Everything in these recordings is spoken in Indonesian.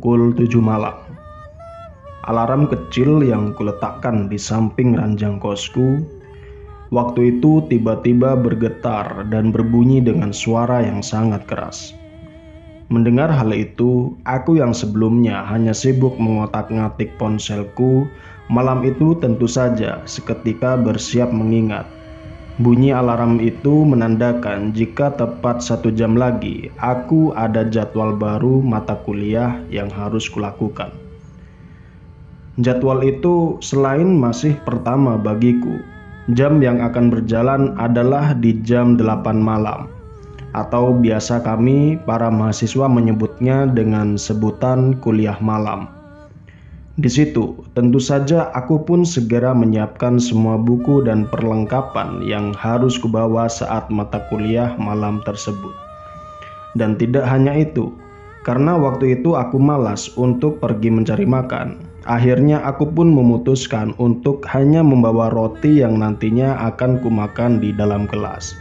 pukul 7 malam. Alarm kecil yang kuletakkan di samping ranjang kosku waktu itu tiba-tiba bergetar dan berbunyi dengan suara yang sangat keras. Mendengar hal itu, aku yang sebelumnya hanya sibuk mengotak-ngatik ponselku, malam itu tentu saja seketika bersiap mengingat. Bunyi alarm itu menandakan jika tepat 1 jam lagi aku ada jadwal baru mata kuliah yang harus kulakukan. Jadwal itu selain masih pertama bagiku, jam yang akan berjalan adalah di jam 8 malam, atau biasa kami para mahasiswa menyebutnya dengan sebutan kuliah malam. Di situ, tentu saja aku pun segera menyiapkan semua buku dan perlengkapan yang harus kubawa saat mata kuliah malam tersebut. Dan tidak hanya itu, karena waktu itu aku malas untuk pergi mencari makan. Akhirnya aku pun memutuskan untuk hanya membawa roti yang nantinya akan kumakan di dalam kelas.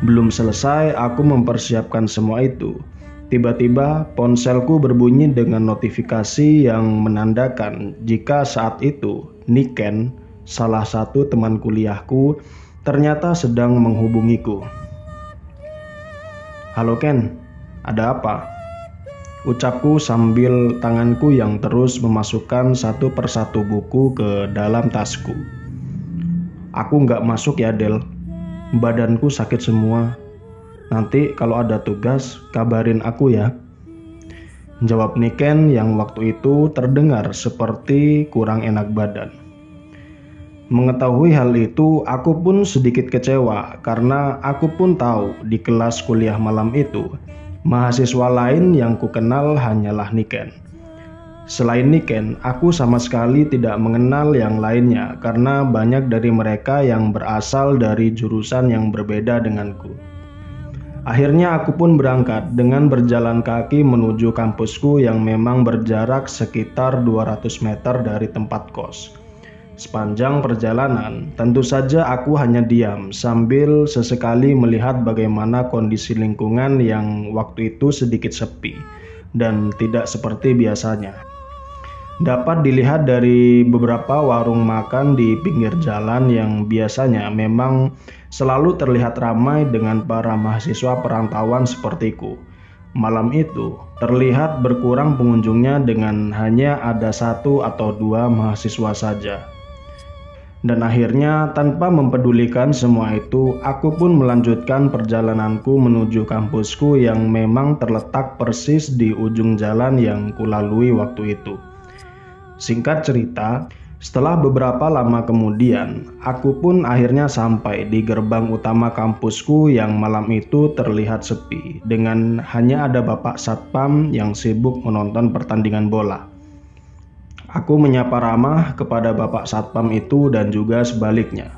Belum selesai aku mempersiapkan semua itu, tiba-tiba ponselku berbunyi dengan notifikasi yang menandakan jika saat itu Niken, salah satu teman kuliahku, ternyata sedang menghubungiku. "Halo Ken, ada apa?" ucapku sambil tanganku yang terus memasukkan satu persatu buku ke dalam tasku. "Aku nggak masuk ya Del, badanku sakit semua. Nanti kalau ada tugas kabarin aku ya," jawab Niken yang waktu itu terdengar seperti kurang enak badan. Mengetahui hal itu, aku pun sedikit kecewa karena aku pun tahu di kelas kuliah malam itu mahasiswa lain yang kukenal hanyalah Niken. Selain Niken, aku sama sekali tidak mengenal yang lainnya karena banyak dari mereka yang berasal dari jurusan yang berbeda denganku. Akhirnya aku pun berangkat dengan berjalan kaki menuju kampusku yang memang berjarak sekitar 200 meter dari tempat kos. Sepanjang perjalanan, tentu saja aku hanya diam sambil sesekali melihat bagaimana kondisi lingkungan yang waktu itu sedikit sepi dan tidak seperti biasanya. Dapat dilihat dari beberapa warung makan di pinggir jalan yang biasanya memang selalu terlihat ramai dengan para mahasiswa perantauan sepertiku. Malam itu terlihat berkurang pengunjungnya dengan hanya ada 1 atau 2 mahasiswa saja. Dan akhirnya tanpa mempedulikan semua itu, aku pun melanjutkan perjalananku menuju kampusku yang memang terletak persis di ujung jalan yang kulalui waktu itu. Singkat cerita, setelah beberapa lama kemudian, aku pun akhirnya sampai di gerbang utama kampusku yang malam itu terlihat sepi, dengan hanya ada Bapak Satpam yang sibuk menonton pertandingan bola. Aku menyapa ramah kepada Bapak Satpam itu dan juga sebaliknya,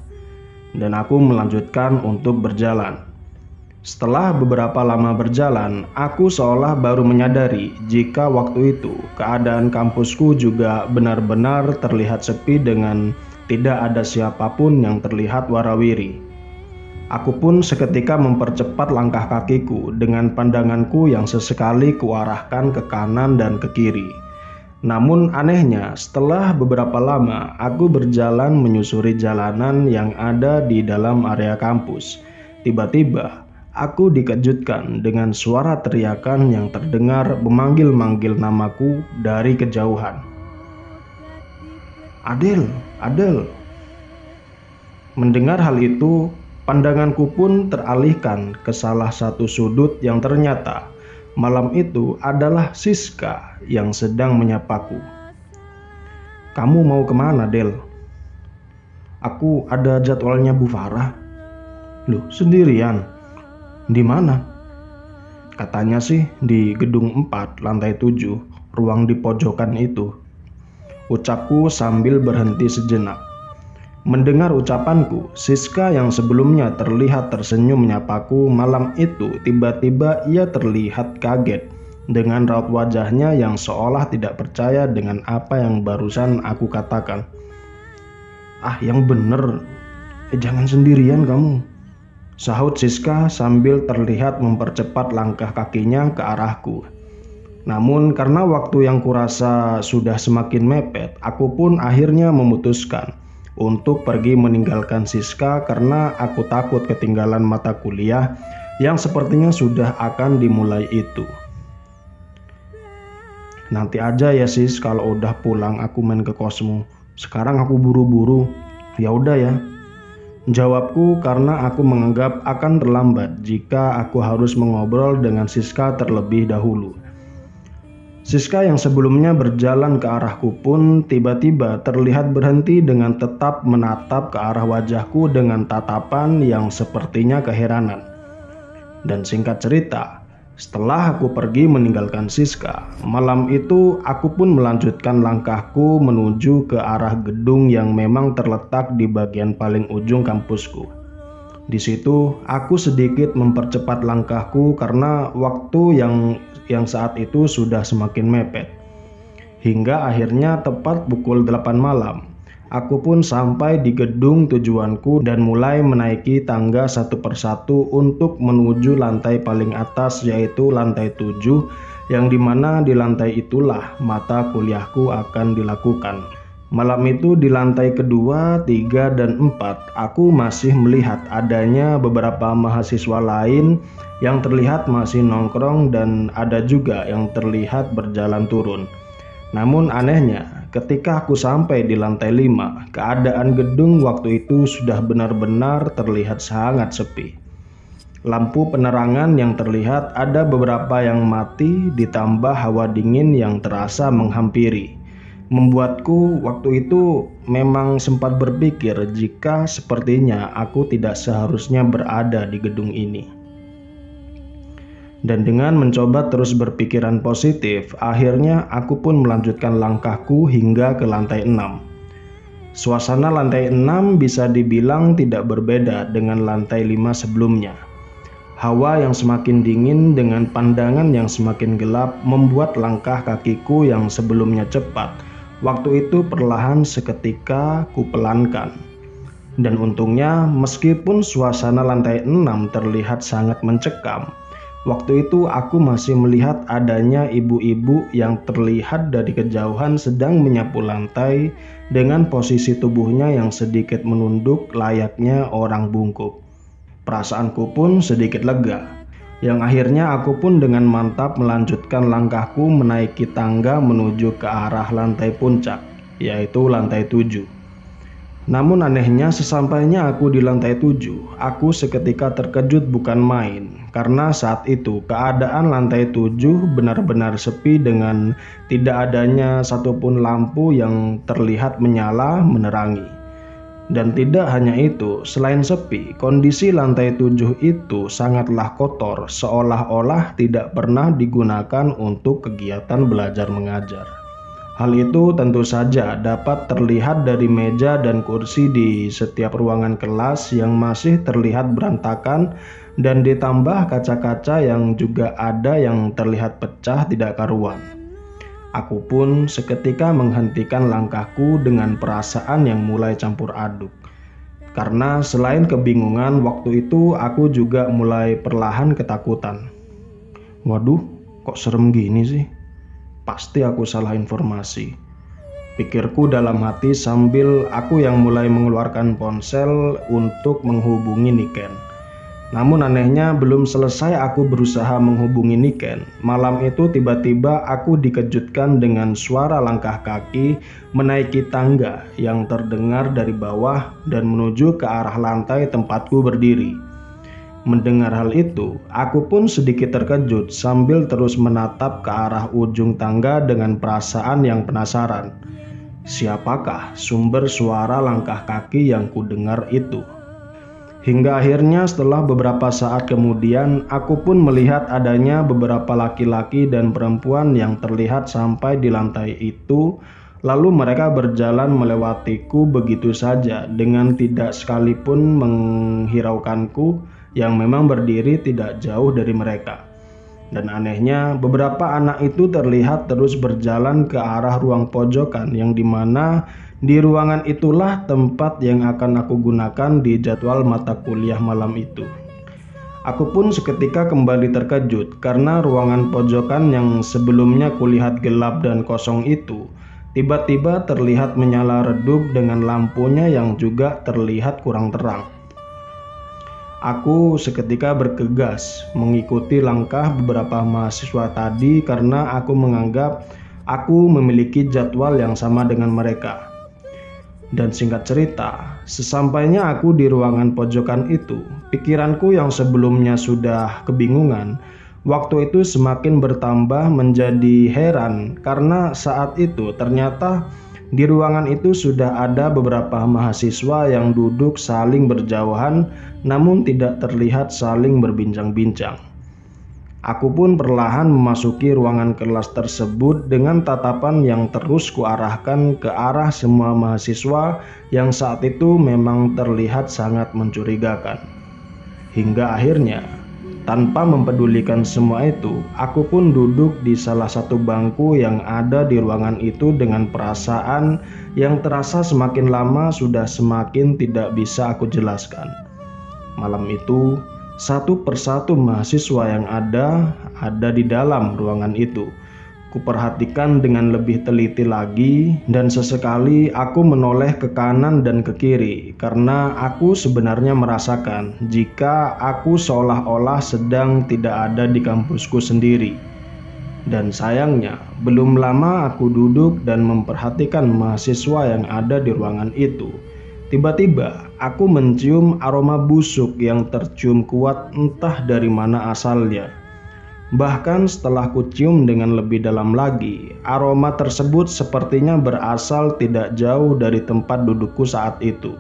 dan aku melanjutkan untuk berjalan. Setelah beberapa lama berjalan, aku seolah baru menyadari jika waktu itu keadaan kampusku juga benar-benar terlihat sepi dengan tidak ada siapapun yang terlihat warawiri. Aku pun seketika mempercepat langkah kakiku dengan pandanganku yang sesekali kuarahkan ke kanan dan ke kiri. Namun anehnya, setelah beberapa lama aku berjalan menyusuri jalanan yang ada di dalam area kampus. Tiba-tiba, aku dikejutkan dengan suara teriakan yang terdengar memanggil-manggil namaku dari kejauhan. "Adel, Adel." Mendengar hal itu, pandanganku pun teralihkan ke salah satu sudut yang ternyata malam itu adalah Siska yang sedang menyapaku. "Kamu mau kemana, Del?" "Aku ada jadwalnya Bu Farah." "Loh, sendirian? Di mana?" "Katanya sih di gedung 4, lantai 7, ruang di pojokan itu," ucapku sambil berhenti sejenak. Mendengar ucapanku, Siska yang sebelumnya terlihat tersenyum menyapaku malam itu tiba-tiba ia terlihat kaget dengan raut wajahnya yang seolah tidak percaya dengan apa yang barusan aku katakan. "Ah, yang bener, jangan sendirian kamu," sahut Siska sambil terlihat mempercepat langkah kakinya ke arahku. Namun karena waktu yang kurasa sudah semakin mepet, aku pun akhirnya memutuskan untuk pergi meninggalkan Siska karena aku takut ketinggalan mata kuliah yang sepertinya sudah akan dimulai itu. Nanti aja ya sis, kalau udah pulang aku main ke kosmu. Sekarang aku buru-buru. Ya udah ya. Jawabku karena aku menganggap akan terlambat jika aku harus mengobrol dengan Siska terlebih dahulu. Siska yang sebelumnya berjalan ke arahku pun tiba-tiba terlihat berhenti dengan tetap menatap ke arah wajahku dengan tatapan yang sepertinya keheranan. Dan singkat cerita, setelah aku pergi meninggalkan Siska, malam itu aku pun melanjutkan langkahku menuju ke arah gedung yang memang terletak di bagian paling ujung kampusku. Di situ aku sedikit mempercepat langkahku karena waktu yang saat itu sudah semakin mepet. Hingga akhirnya tepat pukul 8 malam, aku pun sampai di gedung tujuanku dan mulai menaiki tangga satu persatu untuk menuju lantai paling atas, yaitu lantai 7, yang dimana di lantai itulah mata kuliahku akan dilakukan. Malam itu di lantai kedua, 3, dan 4, aku masih melihat adanya beberapa mahasiswa lain yang terlihat masih nongkrong dan ada juga yang terlihat berjalan turun. Namun anehnya, ketika aku sampai di lantai 5, keadaan gedung waktu itu sudah benar-benar terlihat sangat sepi. Lampu penerangan yang terlihat ada beberapa yang mati, ditambah hawa dingin yang terasa menghampiri. Membuatku waktu itu memang sempat berpikir jika sepertinya aku tidak seharusnya berada di gedung ini. Dan dengan mencoba terus berpikiran positif, akhirnya aku pun melanjutkan langkahku hingga ke lantai 6. Suasana lantai 6 bisa dibilang tidak berbeda dengan lantai 5 sebelumnya. Hawa yang semakin dingin dengan pandangan yang semakin gelap membuat langkah kakiku yang sebelumnya cepat, waktu itu perlahan seketika kupelankan. Dan untungnya meskipun suasana lantai 6 terlihat sangat mencekam, waktu itu aku masih melihat adanya ibu-ibu yang terlihat dari kejauhan sedang menyapu lantai dengan posisi tubuhnya yang sedikit menunduk layaknya orang bungkuk. Perasaanku pun sedikit lega, yang akhirnya aku pun dengan mantap melanjutkan langkahku menaiki tangga menuju ke arah lantai puncak, yaitu lantai 7. Namun anehnya sesampainya aku di lantai 7, aku seketika terkejut bukan main, karena saat itu keadaan lantai 7 benar-benar sepi dengan tidak adanya satupun lampu yang terlihat menyala menerangi. Dan tidak hanya itu, selain sepi, kondisi lantai 7 itu sangatlah kotor, seolah-olah tidak pernah digunakan untuk kegiatan belajar mengajar. Hal itu tentu saja dapat terlihat dari meja dan kursi di setiap ruangan kelas yang masih terlihat berantakan dan ditambah kaca-kaca yang juga ada yang terlihat pecah tidak karuan. Aku pun seketika menghentikan langkahku dengan perasaan yang mulai campur aduk. Karena selain kebingungan, waktu itu aku juga mulai perlahan ketakutan. Waduh, kok serem gini sih? Pasti aku salah informasi, pikirku dalam hati sambil aku yang mulai mengeluarkan ponsel untuk menghubungi Niken. Namun anehnya belum selesai aku berusaha menghubungi Niken, malam itu tiba-tiba aku dikejutkan dengan suara langkah kaki menaiki tangga yang terdengar dari bawah dan menuju ke arah lantai tempatku berdiri. Mendengar hal itu, aku pun sedikit terkejut sambil terus menatap ke arah ujung tangga dengan perasaan yang penasaran. Siapakah sumber suara langkah kaki yang kudengar itu? Hingga akhirnya setelah beberapa saat kemudian, aku pun melihat adanya beberapa laki-laki dan perempuan yang terlihat sampai di lantai itu. Lalu mereka berjalan melewatiku begitu saja dengan tidak sekalipun menghiraukanku yang memang berdiri tidak jauh dari mereka. Dan anehnya beberapa anak itu terlihat terus berjalan ke arah ruang pojokan yang dimana di ruangan itulah tempat yang akan aku gunakan di jadwal mata kuliah malam itu. Aku pun seketika kembali terkejut karena ruangan pojokan yang sebelumnya kulihat gelap dan kosong itu tiba-tiba terlihat menyala redup dengan lampunya yang juga terlihat kurang terang. Aku seketika bergegas mengikuti langkah beberapa mahasiswa tadi karena aku menganggap aku memiliki jadwal yang sama dengan mereka. Dan singkat cerita, sesampainya aku di ruangan pojokan itu, pikiranku yang sebelumnya sudah kebingungan, waktu itu semakin bertambah menjadi heran karena saat itu ternyata di ruangan itu sudah ada beberapa mahasiswa yang duduk saling berjauhan namun tidak terlihat saling berbincang-bincang. Aku pun perlahan memasuki ruangan kelas tersebut dengan tatapan yang terus kuarahkan ke arah semua mahasiswa yang saat itu memang terlihat sangat mencurigakan. Hingga akhirnya, tanpa mempedulikan semua itu, aku pun duduk di salah satu bangku yang ada di ruangan itu dengan perasaan yang terasa semakin lama sudah semakin tidak bisa aku jelaskan. Malam itu, satu persatu mahasiswa yang ada di dalam ruangan itu. Kuperhatikan dengan lebih teliti lagi dan sesekali aku menoleh ke kanan dan ke kiri karena aku sebenarnya merasakan jika aku seolah-olah sedang tidak ada di kampusku sendiri. Dan sayangnya, belum lama aku duduk dan memperhatikan mahasiswa yang ada di ruangan itu. Tiba-tiba aku mencium aroma busuk yang tercium kuat entah dari mana asalnya. Bahkan setelah kucium dengan lebih dalam lagi, aroma tersebut sepertinya berasal tidak jauh dari tempat dudukku saat itu.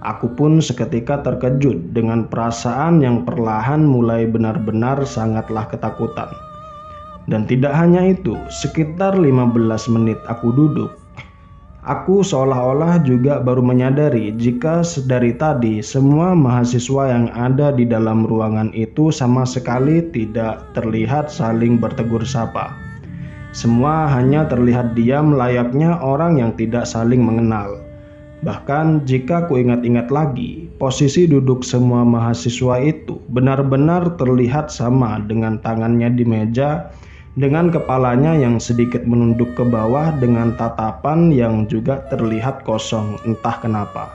Aku pun seketika terkejut dengan perasaan yang perlahan mulai benar-benar sangatlah ketakutan. Dan tidak hanya itu, sekitar 15 menit aku duduk, aku seolah-olah juga baru menyadari jika dari tadi semua mahasiswa yang ada di dalam ruangan itu sama sekali tidak terlihat saling bertegur sapa. Semua hanya terlihat diam layaknya orang yang tidak saling mengenal. Bahkan jika ku ingat-ingat lagi, posisi duduk semua mahasiswa itu benar-benar terlihat sama dengan tangannya di meja, dengan kepalanya yang sedikit menunduk ke bawah dengan tatapan yang juga terlihat kosong entah kenapa.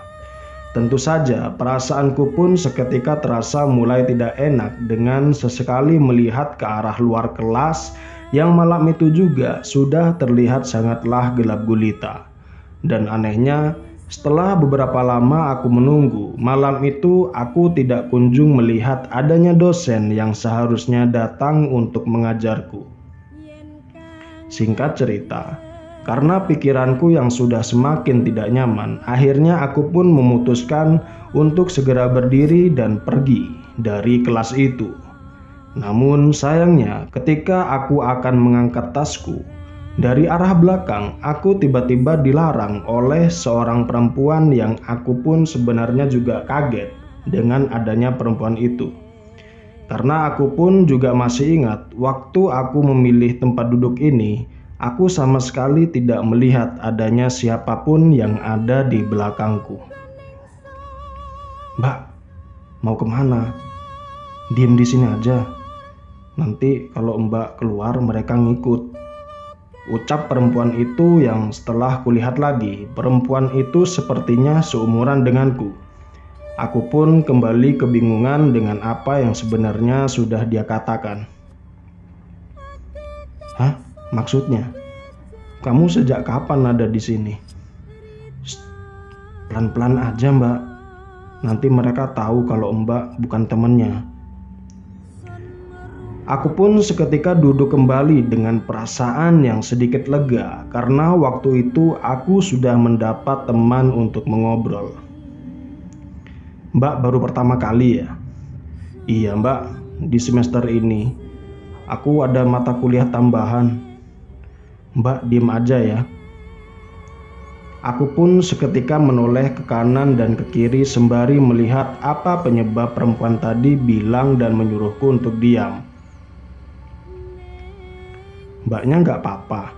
Tentu saja perasaanku pun seketika terasa mulai tidak enak dengan sesekali melihat ke arah luar kelas yang malam itu juga sudah terlihat sangatlah gelap gulita. Dan anehnya, setelah beberapa lama aku menunggu, malam itu aku tidak kunjung melihat adanya dosen yang seharusnya datang untuk mengajarku. Singkat cerita, karena pikiranku yang sudah semakin tidak nyaman, akhirnya aku pun memutuskan untuk segera berdiri dan pergi dari kelas itu. Namun sayangnya ketika aku akan mengangkat tasku, dari arah belakang aku tiba-tiba dilarang oleh seorang perempuan yang aku pun sebenarnya juga kaget dengan adanya perempuan itu. Karena aku pun juga masih ingat waktu aku memilih tempat duduk ini, aku sama sekali tidak melihat adanya siapapun yang ada di belakangku. "Mbak, mau kemana? Diem di sini aja. Nanti kalau Mbak keluar mereka ngikut," ucap perempuan itu yang setelah kulihat lagi, perempuan itu sepertinya seumuran denganku. Aku pun kembali kebingungan dengan apa yang sebenarnya sudah dia katakan. "Hah? Maksudnya? Kamu sejak kapan ada di sini?" "Shh, pelan-pelan aja Mbak. Nanti mereka tahu kalau Mbak bukan temennya." Aku pun seketika duduk kembali dengan perasaan yang sedikit lega karena waktu itu aku sudah mendapat teman untuk mengobrol. "Mbak baru pertama kali ya?" "Iya Mbak, di semester ini. Aku ada mata kuliah tambahan." "Mbak diem aja ya." Aku pun seketika menoleh ke kanan dan ke kiri sembari melihat apa penyebab perempuan tadi bilang dan menyuruhku untuk diam. "Mbaknya nggak apa-apa,"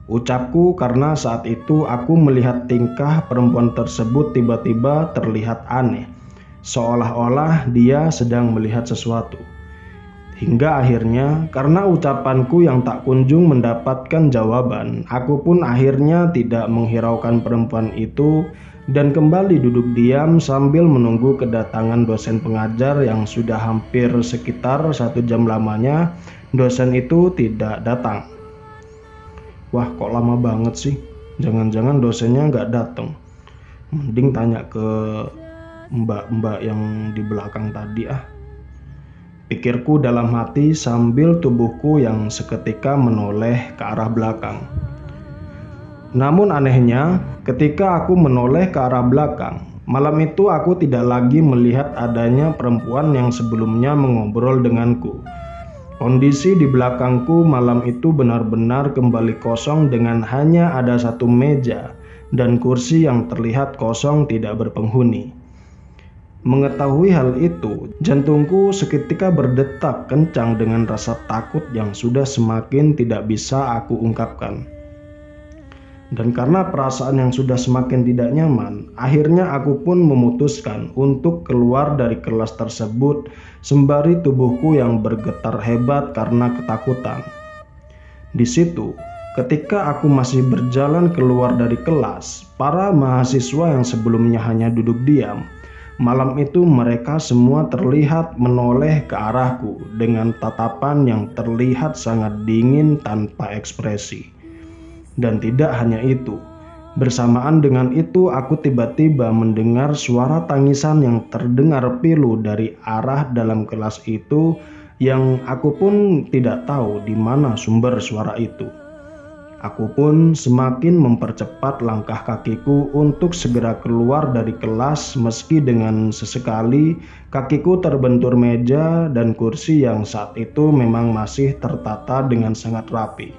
ucapku karena saat itu aku melihat tingkah perempuan tersebut tiba-tiba terlihat aneh. seolah-olah dia sedang melihat sesuatu. Hingga akhirnya, karena ucapanku yang tak kunjung mendapatkan jawaban, aku pun akhirnya tidak menghiraukan perempuan itu dan kembali duduk diam sambil menunggu kedatangan dosen pengajar yang sudah hampir sekitar 1 jam lamanya dosen itu tidak datang. Wah, kok lama banget sih? Jangan-jangan dosennya nggak datang. Mending tanya ke mbak-mbak yang di belakang tadi ah. Pikirku dalam hati sambil tubuhku yang seketika menoleh ke arah belakang. Namun anehnya, ketika aku menoleh ke arah belakang, malam itu aku tidak lagi melihat adanya perempuan yang sebelumnya mengobrol denganku. Kondisi di belakangku malam itu benar-benar kembali kosong dengan hanya ada 1 meja dan kursi yang terlihat kosong tidak berpenghuni. Mengetahui hal itu, jantungku seketika berdetak kencang dengan rasa takut yang sudah semakin tidak bisa aku ungkapkan. Dan karena perasaan yang sudah semakin tidak nyaman, akhirnya aku pun memutuskan untuk keluar dari kelas tersebut sembari tubuhku yang bergetar hebat karena ketakutan. Di situ, ketika aku masih berjalan keluar dari kelas, para mahasiswa yang sebelumnya hanya duduk diam, malam itu mereka semua terlihat menoleh ke arahku dengan tatapan yang terlihat sangat dingin tanpa ekspresi. Dan tidak hanya itu, bersamaan dengan itu aku tiba-tiba mendengar suara tangisan yang terdengar pilu dari arah dalam kelas itu yang aku pun tidak tahu di mana sumber suara itu. Aku pun semakin mempercepat langkah kakiku untuk segera keluar dari kelas meski dengan sesekali kakiku terbentur meja dan kursi yang saat itu memang masih tertata dengan sangat rapi.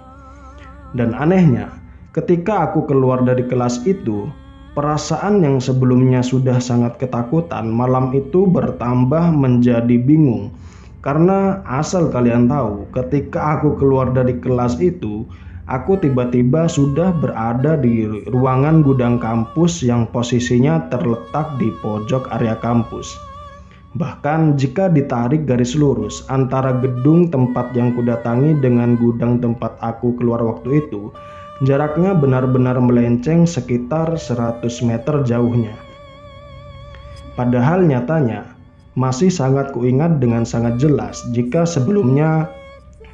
Dan anehnya, ketika aku keluar dari kelas itu, perasaan yang sebelumnya sudah sangat ketakutan malam itu bertambah menjadi bingung. Karena asal kalian tahu, ketika aku keluar dari kelas itu, aku tiba-tiba sudah berada di ruangan gudang kampus yang posisinya terletak di pojok area kampus. Bahkan jika ditarik garis lurus antara gedung tempat yang kudatangi dengan gudang tempat aku keluar waktu itu, jaraknya benar-benar melenceng sekitar 100 meter jauhnya. Padahal nyatanya, masih sangat kuingat dengan sangat jelas jika sebelumnya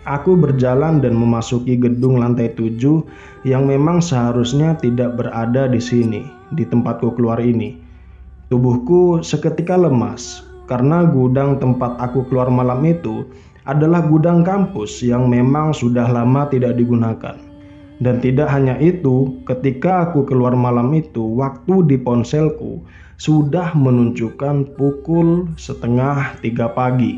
aku berjalan dan memasuki gedung lantai 7 yang memang seharusnya tidak berada di sini, di tempatku keluar ini. Tubuhku seketika lemas karena gudang tempat aku keluar malam itu adalah gudang kampus yang memang sudah lama tidak digunakan. Dan tidak hanya itu, ketika aku keluar malam itu, waktu di ponselku sudah menunjukkan pukul 2:30 pagi.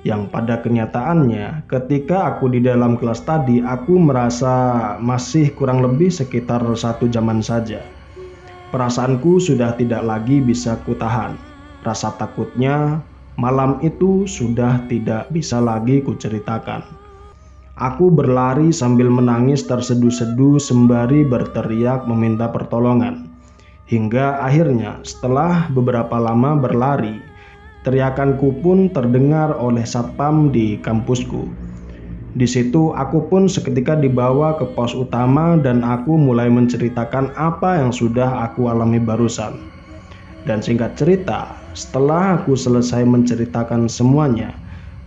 Yang pada kenyataannya ketika aku di dalam kelas tadi aku merasa masih kurang lebih sekitar 1 jaman saja. Perasaanku sudah tidak lagi bisa kutahan. Rasa takutnya malam itu sudah tidak bisa lagi kuceritakan. Aku berlari sambil menangis terseduh-seduh sembari berteriak meminta pertolongan. Hingga akhirnya setelah beberapa lama berlari, teriakanku pun terdengar oleh satpam di kampusku. Di situ aku pun seketika dibawa ke pos utama dan aku mulai menceritakan apa yang sudah aku alami barusan. Dan singkat cerita, setelah aku selesai menceritakan semuanya,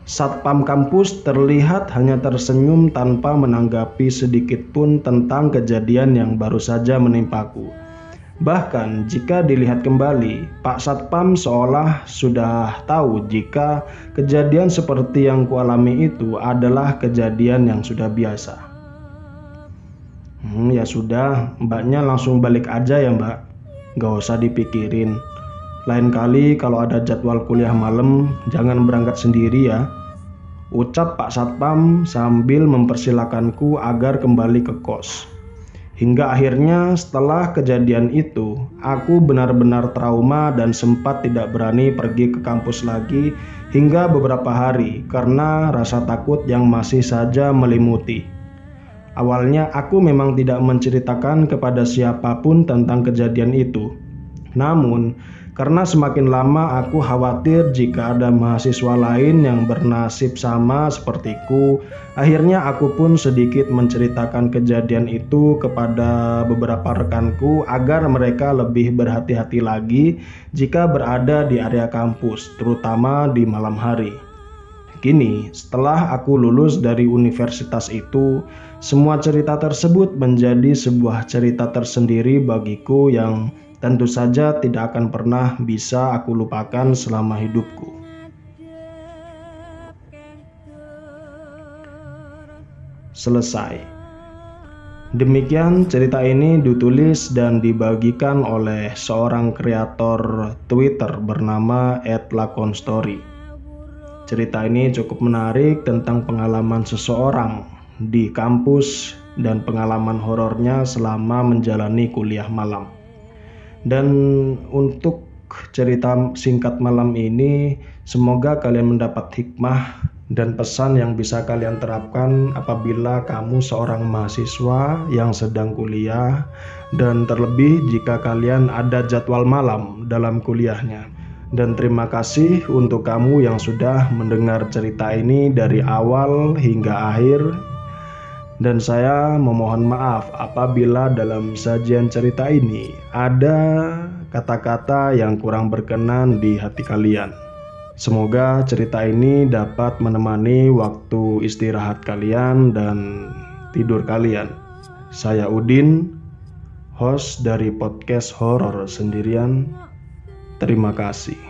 satpam kampus terlihat hanya tersenyum tanpa menanggapi sedikit pun tentang kejadian yang baru saja menimpaku. Bahkan jika dilihat kembali, Pak Satpam seolah sudah tahu jika kejadian seperti yang kualami itu adalah kejadian yang sudah biasa. Ya sudah, mbaknya langsung balik aja ya mbak, gak usah dipikirin. Lain kali kalau ada jadwal kuliah malam, jangan berangkat sendiri ya, ucap Pak Satpam sambil mempersilakanku agar kembali ke kos. Hingga akhirnya setelah kejadian itu, aku benar-benar trauma dan sempat tidak berani pergi ke kampus lagi hingga beberapa hari karena rasa takut yang masih saja melimuti. Awalnya aku memang tidak menceritakan kepada siapapun tentang kejadian itu. Namun, karena semakin lama aku khawatir jika ada mahasiswa lain yang bernasib sama sepertiku, akhirnya aku pun sedikit menceritakan kejadian itu kepada beberapa rekanku agar mereka lebih berhati-hati lagi jika berada di area kampus, terutama di malam hari. Kini, setelah aku lulus dari universitas itu, semua cerita tersebut menjadi sebuah cerita tersendiri bagiku yang tentu saja tidak akan pernah bisa aku lupakan selama hidupku. Selesai. Demikian cerita ini ditulis dan dibagikan oleh seorang kreator Twitter bernama @lakonstory. Cerita ini cukup menarik tentang pengalaman seseorang di kampus dan pengalaman horornya selama menjalani kuliah malam. Dan untuk cerita singkat malam ini, semoga kalian mendapat hikmah dan pesan yang bisa kalian terapkan apabila kamu seorang mahasiswa yang sedang kuliah, dan terlebih jika kalian ada jadwal malam dalam kuliahnya. Dan terima kasih untuk kamu yang sudah mendengar cerita ini dari awal hingga akhir. Dan saya memohon maaf apabila dalam sajian cerita ini ada kata-kata yang kurang berkenan di hati kalian. Semoga cerita ini dapat menemani waktu istirahat kalian dan tidur kalian. Saya Udin, host dari podcast Horor Sendirian. Terima kasih.